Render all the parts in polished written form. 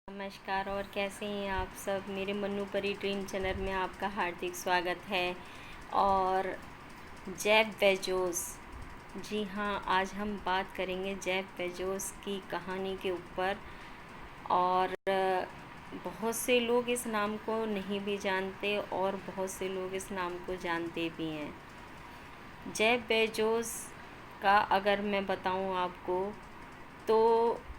नमस्कार। और कैसे हैं आप सब। मेरे मन्नू परी ड्रीम चैनल में आपका हार्दिक स्वागत है। और जेफ बेजोस, जी हाँ, आज हम बात करेंगे जेफ बेजोस की कहानी के ऊपर। और बहुत से लोग इस नाम को नहीं भी जानते और बहुत से लोग इस नाम को जानते भी हैं। जेफ बेजोस का अगर मैं बताऊं आपको तो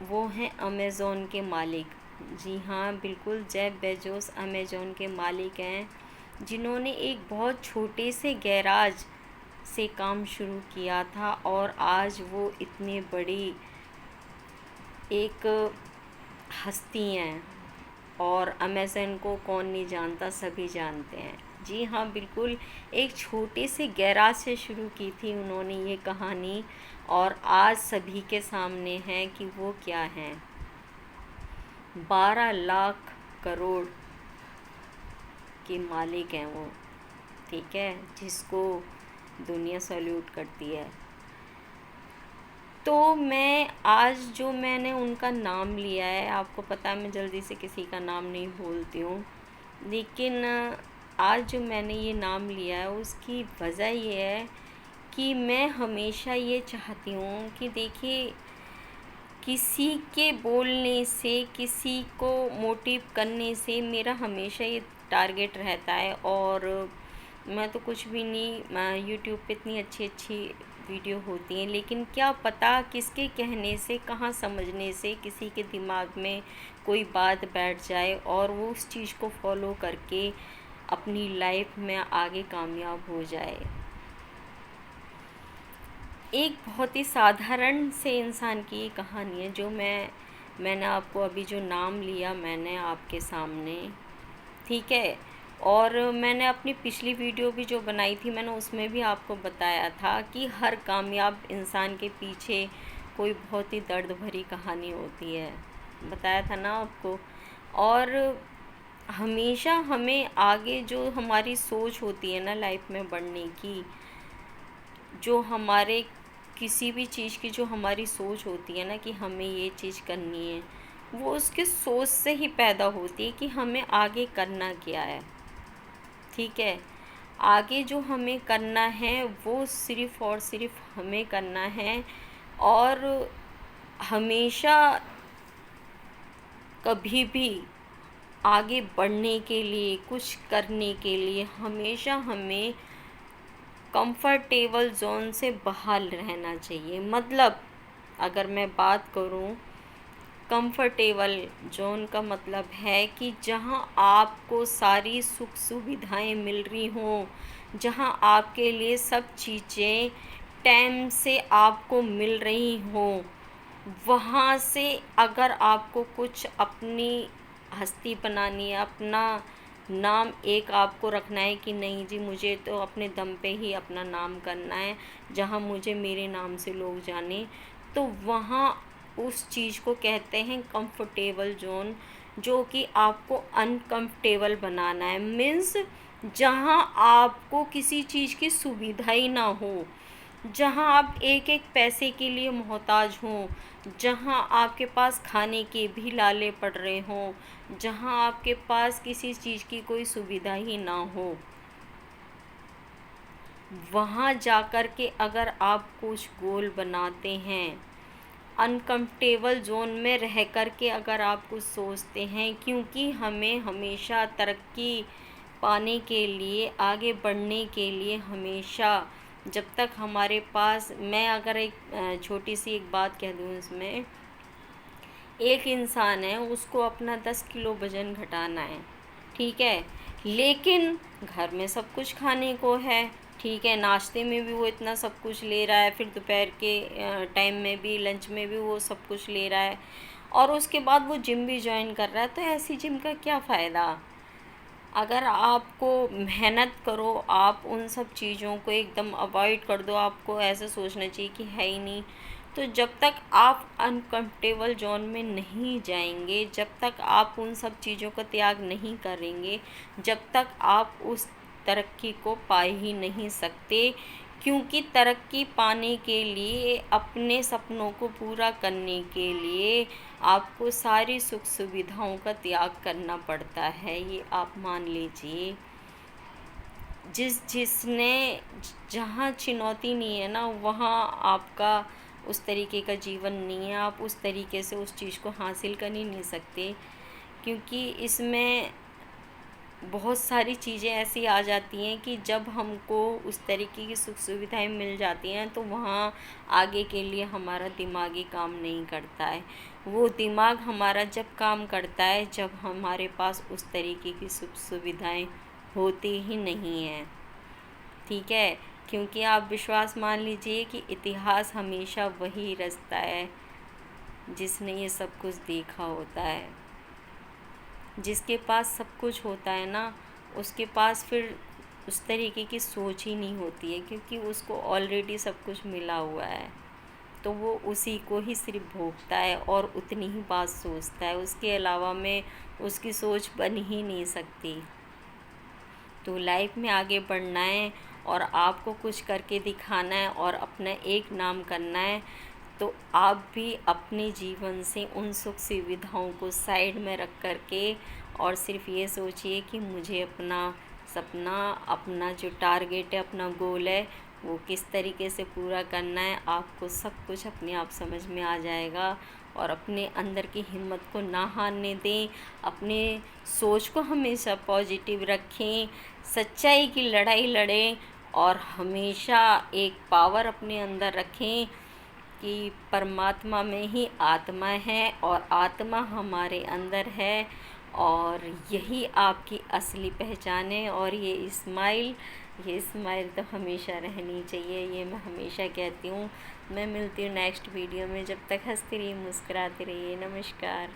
वो हैं अमेज़ॉन के मालिक। जी हाँ, बिल्कुल, जेफ बेजोस अमेज़ॉन के मालिक हैं, जिन्होंने एक बहुत छोटे से गैराज से काम शुरू किया था और आज वो इतने बड़ी एक हस्ती हैं। और अमेज़न को कौन नहीं जानता, सभी जानते हैं। जी हाँ, बिल्कुल, एक छोटे से गैराज से शुरू की थी उन्होंने ये कहानी, और आज सभी के सामने है कि वो क्या हैं। 12 लाख करोड़ के मालिक हैं वो, ठीक है, जिसको दुनिया सैल्यूट करती है। तो मैं आज जो मैंने उनका नाम लिया है, आपको पता है मैं जल्दी से किसी का नाम नहीं बोलती हूँ, लेकिन आज जो मैंने ये नाम लिया है उसकी वजह ये है कि मैं हमेशा ये चाहती हूँ कि देखिए, किसी के बोलने से, किसी को मोटिव करने से मेरा हमेशा ये टारगेट रहता है। और मैं तो कुछ भी नहीं, मैं यूट्यूब पे इतनी अच्छी अच्छी वीडियो होती हैं, लेकिन क्या पता किसके कहने से, कहाँ समझने से किसी के दिमाग में कोई बात बैठ जाए और वो उस चीज़ को फॉलो करके अपनी लाइफ में आगे कामयाब हो जाए। एक बहुत ही साधारण से इंसान की ये कहानी है, जो मैंने आपको अभी जो नाम लिया मैंने आपके सामने, ठीक है। और मैंने अपनी पिछली वीडियो भी जो बनाई थी, मैंने उसमें भी आपको बताया था कि हर कामयाब इंसान के पीछे कोई बहुत ही दर्द भरी कहानी होती है, बताया था ना आपको। और हमेशा हमें आगे जो हमारी सोच होती है ना लाइफ में बढ़ने की, जो हमारे किसी भी चीज़ की जो हमारी सोच होती है ना कि हमें ये चीज़ करनी है, वो उसके सोच से ही पैदा होती है कि हमें आगे करना क्या है, ठीक है। आगे जो हमें करना है वो सिर्फ़ और सिर्फ हमें करना है। और हमेशा कभी भी आगे बढ़ने के लिए, कुछ करने के लिए हमेशा हमें कंफर्टेबल जोन से बाहर रहना चाहिए। मतलब अगर मैं बात करूं, कंफर्टेबल जोन का मतलब है कि जहां आपको सारी सुख सुविधाएं मिल रही हों, जहां आपके लिए सब चीज़ें टाइम से आपको मिल रही हों, वहाँ से अगर आपको कुछ अपनी हस्ती बनानी है, अपना नाम एक आपको रखना है कि नहीं जी, मुझे तो अपने दम पे ही अपना नाम करना है, जहाँ मुझे मेरे नाम से लोग जाने, तो वहाँ उस चीज़ को कहते हैं कंफर्टेबल जोन, जो कि आपको अनकंफर्टेबल बनाना है। मीन्स जहाँ आपको किसी चीज़ की सुविधा ही ना हो, जहाँ आप एक एक पैसे के लिए मोहताज हों, जहाँ आपके पास खाने के भी लाले पड़ रहे हों, जहाँ आपके पास किसी चीज़ की कोई सुविधा ही ना हो, वहाँ जाकर के अगर आप कुछ गोल बनाते हैं, अनकंफर्टेबल जोन में रह कर के अगर आप कुछ सोचते हैं, क्योंकि हमें हमेशा तरक्की पाने के लिए, आगे बढ़ने के लिए, हमेशा जब तक हमारे पास, मैं अगर एक छोटी सी एक बात कह दूँ इसमें, एक इंसान है, उसको अपना 10 किलो वज़न घटाना है, ठीक है, लेकिन घर में सब कुछ खाने को है, ठीक है, नाश्ते में भी वो इतना सब कुछ ले रहा है, फिर दोपहर के टाइम में भी, लंच में भी वो सब कुछ ले रहा है, और उसके बाद वो जिम भी ज्वाइन कर रहा है। तो ऐसी जिम का क्या फ़ायदा। अगर आपको मेहनत करो, आप उन सब चीज़ों को एकदम अवॉइड कर दो, आपको ऐसा सोचना चाहिए कि है ही नहीं, तो जब तक आप अनकंफर्टेबल जोन में नहीं जाएंगे, जब तक आप उन सब चीज़ों का त्याग नहीं करेंगे, जब तक आप उस तरक्की को पा ही नहीं सकते। क्योंकि तरक्की पाने के लिए, अपने सपनों को पूरा करने के लिए आपको सारी सुख सुविधाओं का त्याग करना पड़ता है, ये आप मान लीजिए। जिसने जहाँ चुनौती नहीं है ना, वहाँ आपका उस तरीके का जीवन नहीं है, आप उस तरीके से उस चीज़ को हासिल कर ही नहीं सकते, क्योंकि इसमें बहुत सारी चीज़ें ऐसी आ जाती हैं कि जब हमको उस तरीके की सुख सुविधाएं मिल जाती हैं तो वहाँ आगे के लिए हमारा दिमाग ही काम नहीं करता है। वो दिमाग हमारा जब काम करता है जब हमारे पास उस तरीके की सुख सुविधाएं होती ही नहीं हैं, ठीक है। क्योंकि आप विश्वास मान लीजिए कि इतिहास हमेशा वही रचता है जिसने ये सब कुछ देखा होता है। जिसके पास सब कुछ होता है ना, उसके पास फिर उस तरीके की सोच ही नहीं होती है, क्योंकि उसको ऑलरेडी सब कुछ मिला हुआ है, तो वो उसी को ही सिर्फ भोगता है और उतनी ही बात सोचता है, उसके अलावा में उसकी सोच बन ही नहीं सकती। तो लाइफ में आगे बढ़ना है और आपको कुछ करके दिखाना है और अपना एक नाम करना है, तो आप भी अपने जीवन से उन सुख सुविधाओं को साइड में रख कर के और सिर्फ ये सोचिए कि मुझे अपना सपना, अपना जो टारगेट है, अपना गोल है, वो किस तरीके से पूरा करना है। आपको सब कुछ अपने आप समझ में आ जाएगा। और अपने अंदर की हिम्मत को ना हारने दें, अपने सोच को हमेशा पॉजिटिव रखें, सच्चाई की लड़ाई लड़ें और हमेशा एक पावर अपने अंदर रखें कि परमात्मा में ही आत्मा है और आत्मा हमारे अंदर है, और यही आपकी असली पहचान है। और ये स्माइल तो हमेशा रहनी चाहिए, ये मैं हमेशा कहती हूँ। मैं मिलती हूँ नेक्स्ट वीडियो में, जब तक हंसती रहिए, मुस्कुराते रहिए। नमस्कार।